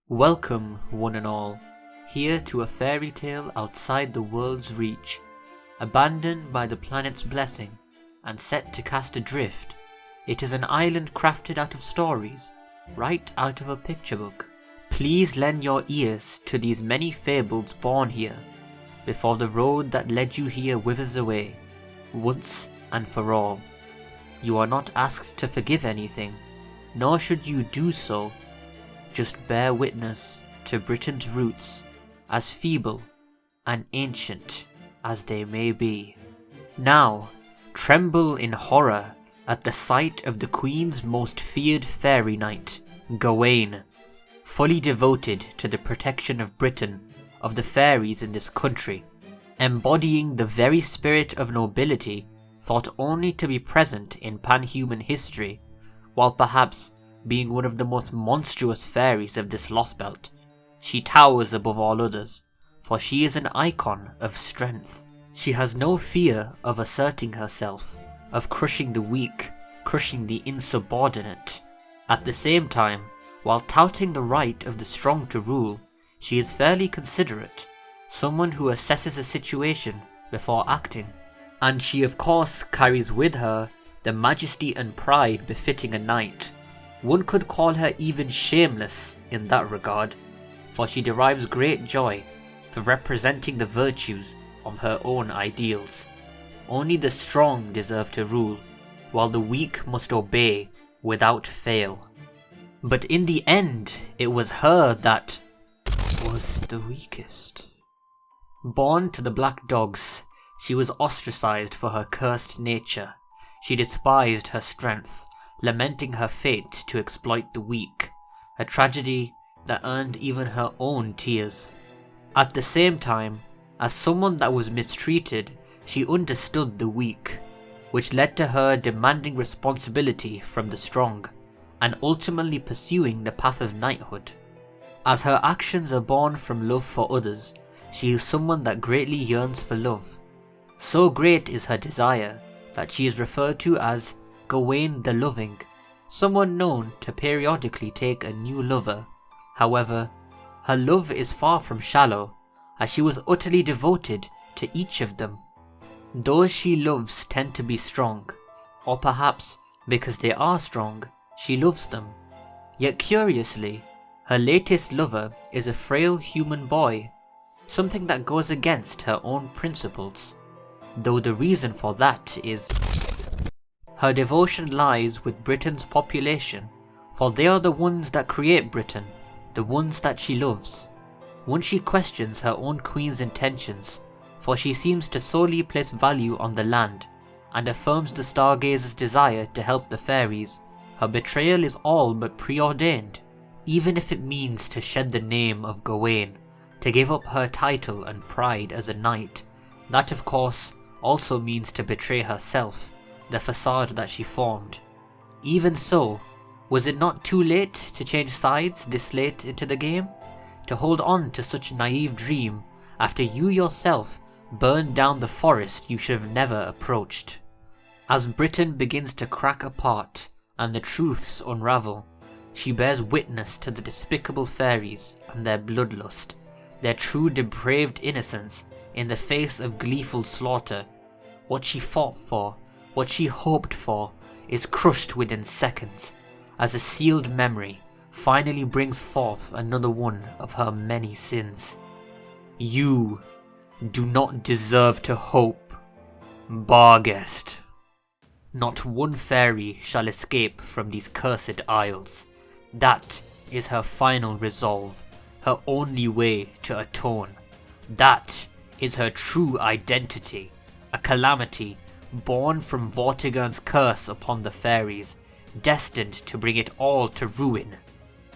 Welcome, one and all, here to a fairy tale outside the world's reach, abandoned by the planet's blessing and set to cast adrift. It is an island crafted out of stories, right out of a picture book. Please lend your ears to these many fables born here, before the road that led you here withers away, once and for all. You are not asked to forgive anything, nor should you do so. Just bear witness to Britain's roots, as feeble and ancient as they may be. Now, tremble in horror at the sight of the Queen's most feared fairy knight, Gawain, fully devoted to the protection of Britain, of the fairies in this country, embodying the very spirit of nobility thought only to be present in pan-human history, while perhaps being one of the most monstrous fairies of this lost belt. She towers above all others, for she is an icon of strength. She has no fear of asserting herself, of crushing the weak, crushing the insubordinate. At the same time, while touting the right of the strong to rule, she is fairly considerate, someone who assesses a situation before acting. And she of course carries with her the majesty and pride befitting a knight. One could call her even shameless in that regard, for she derives great joy for representing the virtues of her own ideals. Only the strong deserve to rule, while the weak must obey without fail. But in the end, it was her that was the weakest. Born to the black dogs, she was ostracized for her cursed nature. She despised her strength, lamenting her fate to exploit the weak, a tragedy that earned even her own tears. At the same time, as someone that was mistreated, she understood the weak, which led to her demanding responsibility from the strong, and ultimately pursuing the path of knighthood. As her actions are born from love for others, she is someone that greatly yearns for love. So great is her desire that she is referred to as Gawain the Loving, someone known to periodically take a new lover. However, her love is far from shallow, as she was utterly devoted to each of them. Those she loves tend to be strong, or perhaps because they are strong, she loves them. Yet curiously, her latest lover is a frail human boy, something that goes against her own principles, though the reason for that is her devotion lies with Britain's population, for they are the ones that create Britain, the ones that she loves. Once she questions her own queen's intentions, for she seems to solely place value on the land, and affirms the stargazer's desire to help the fairies, her betrayal is all but preordained, even if it means to shed the name of Gawain, to give up her title and pride as a knight. That of course also means to betray herself, the facade that she formed. Even so, was it not too late to change sides this late into the game? To hold on to such a naive dream after you yourself burned down the forest you should have never approached? As Britain begins to crack apart and the truths unravel, she bears witness to the despicable fairies and their bloodlust, their true depraved innocence in the face of gleeful slaughter. What she fought for, what she hoped for, is crushed within seconds, as a sealed memory finally brings forth another one of her many sins. You do not deserve to hope, Barghest. Not one fairy shall escape from these cursed isles. That is her final resolve, her only way to atone. That is her true identity, a calamity born from Vortigern's curse upon the fairies, destined to bring it all to ruin.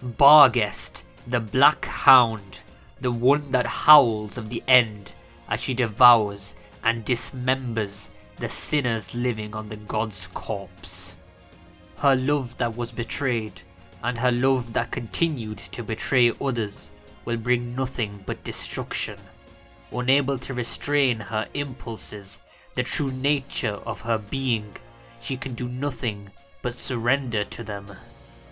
Barghest, the Black Hound, the one that howls of the end as she devours and dismembers the sinners living on the god's corpse. Her love that was betrayed, and her love that continued to betray others, will bring nothing but destruction. Unable to restrain her impulses, the true nature of her being, she can do nothing but surrender to them.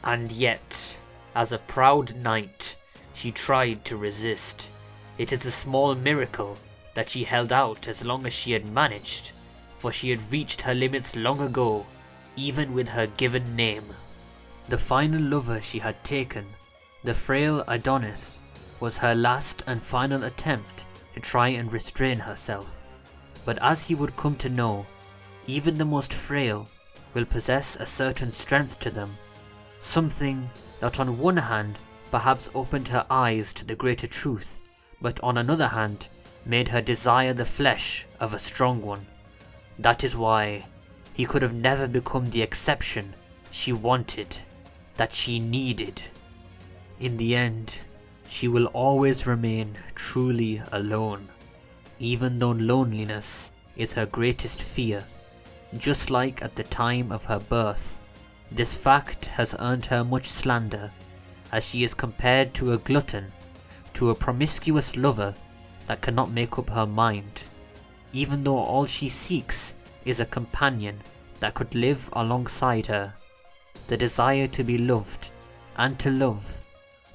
And yet, as a proud knight, She tried to resist. It is a small miracle that she held out as long as she had managed, for she had reached her limits long ago, even with her given name. The final lover she had taken, the frail Adonis, was her last and final attempt to try and restrain herself. But as he would come to know, even the most frail will possess a certain strength to them, something that on one hand perhaps opened her eyes to the greater truth, but on another hand made her desire the flesh of a strong one. That is why he could have never become the exception she wanted, that she needed. In the end, she will always remain truly alone, even though loneliness is her greatest fear. Just like at the time of her birth, this fact has earned her much slander, as she is compared to a glutton, to a promiscuous lover that cannot make up her mind, even though all she seeks is a companion that could live alongside her. The desire to be loved and to love,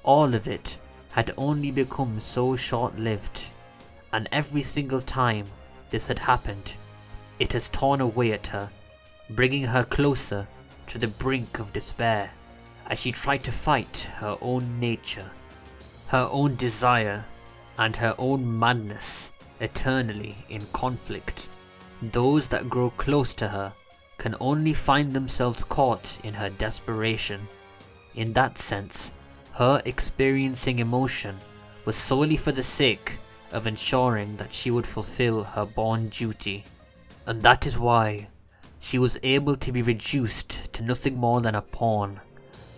all of it had only become so short-lived, and every single time this had happened, it has torn away at her, bringing her closer to the brink of despair as she tried to fight her own nature, her own desire, and her own madness eternally in conflict. Those that grow close to her can only find themselves caught in her desperation. In that sense, her experiencing emotion was solely for the sake of ensuring that she would fulfill her born duty. And that is why she was able to be reduced to nothing more than a pawn.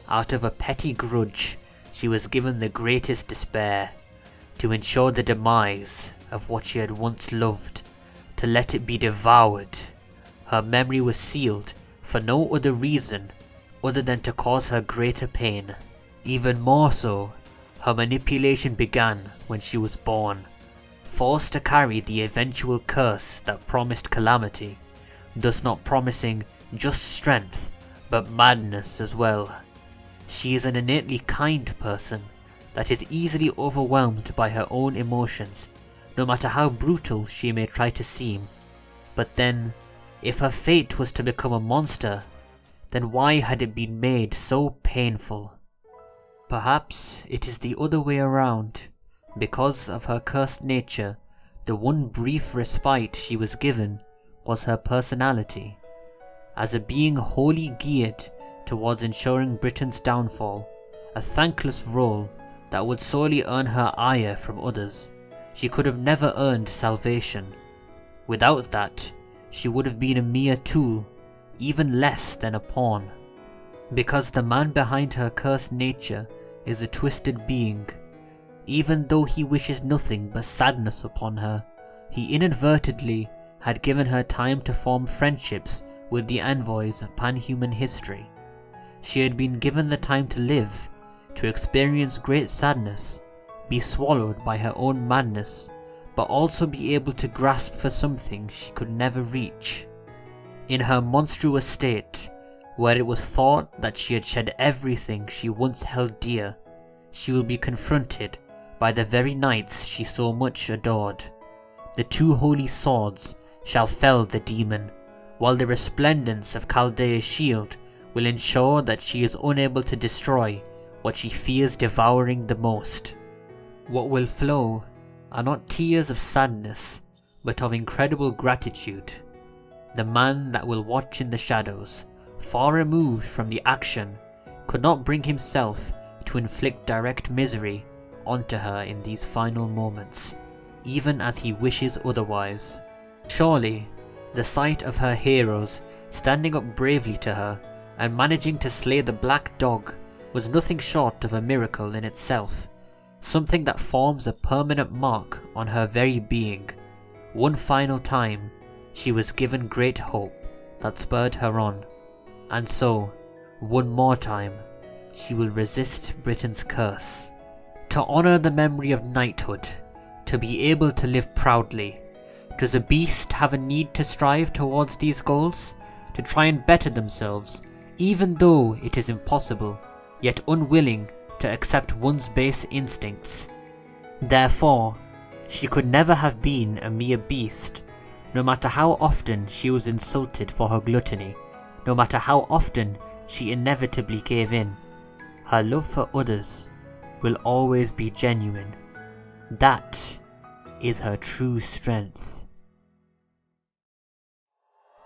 Out of a petty grudge, she was given the greatest despair, to ensure the demise of what she had once loved, to let it be devoured. Her memory was sealed for no other reason other than to cause her greater pain. Even more so, her manipulation began when she was born, forced to carry the eventual curse that promised calamity, thus not promising just strength, but madness as well. She is an innately kind person that is easily overwhelmed by her own emotions, no matter how brutal she may try to seem. But then, if her fate was to become a monster, then why had it been made so painful? Perhaps it is the other way around. Because of her cursed nature, the one brief respite she was given was her personality. As a being wholly geared towards ensuring Britain's downfall, a thankless role that would sorely earn her ire from others, she could have never earned salvation. Without that, she would have been a mere tool, even less than a pawn. Because the man behind her cursed nature is a twisted being. Even though he wishes nothing but sadness upon her, he inadvertently had given her time to form friendships with the envoys of pan-human history. She had been given the time to live, to experience great sadness, be swallowed by her own madness, but also be able to grasp for something she could never reach. In her monstrous state, where it was thought that she had shed everything she once held dear, she will be confronted by the very knights she so much adored. The two holy swords shall fell the demon, while the resplendence of Chaldea's shield will ensure that she is unable to destroy what she fears devouring the most. What will flow are not tears of sadness, but of incredible gratitude. The man that will watch in the shadows, far removed from the action, could not bring himself to inflict direct misery onto her in these final moments, even as he wishes otherwise. Surely, the sight of her heroes standing up bravely to her and managing to slay the black dog was nothing short of a miracle in itself, something that forms a permanent mark on her very being. One final time, she was given great hope that spurred her on, and so, one more time, she will resist Britain's curse. To honour the memory of knighthood, to be able to live proudly, does a beast have a need to strive towards these goals? To try and better themselves, even though it is impossible, yet unwilling to accept one's base instincts. Therefore, she could never have been a mere beast, no matter how often she was insulted for her gluttony, no matter how often she inevitably gave in. Her love for others will always be genuine. That is her true strength.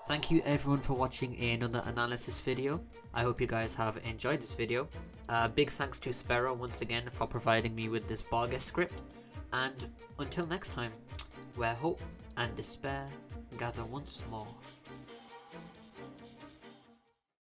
Thank you everyone for watching another analysis video. I hope you guys have enjoyed this video. Big thanks to Sparrow once again for providing me with this Barghest script. And until next time, where hope and despair gather once more.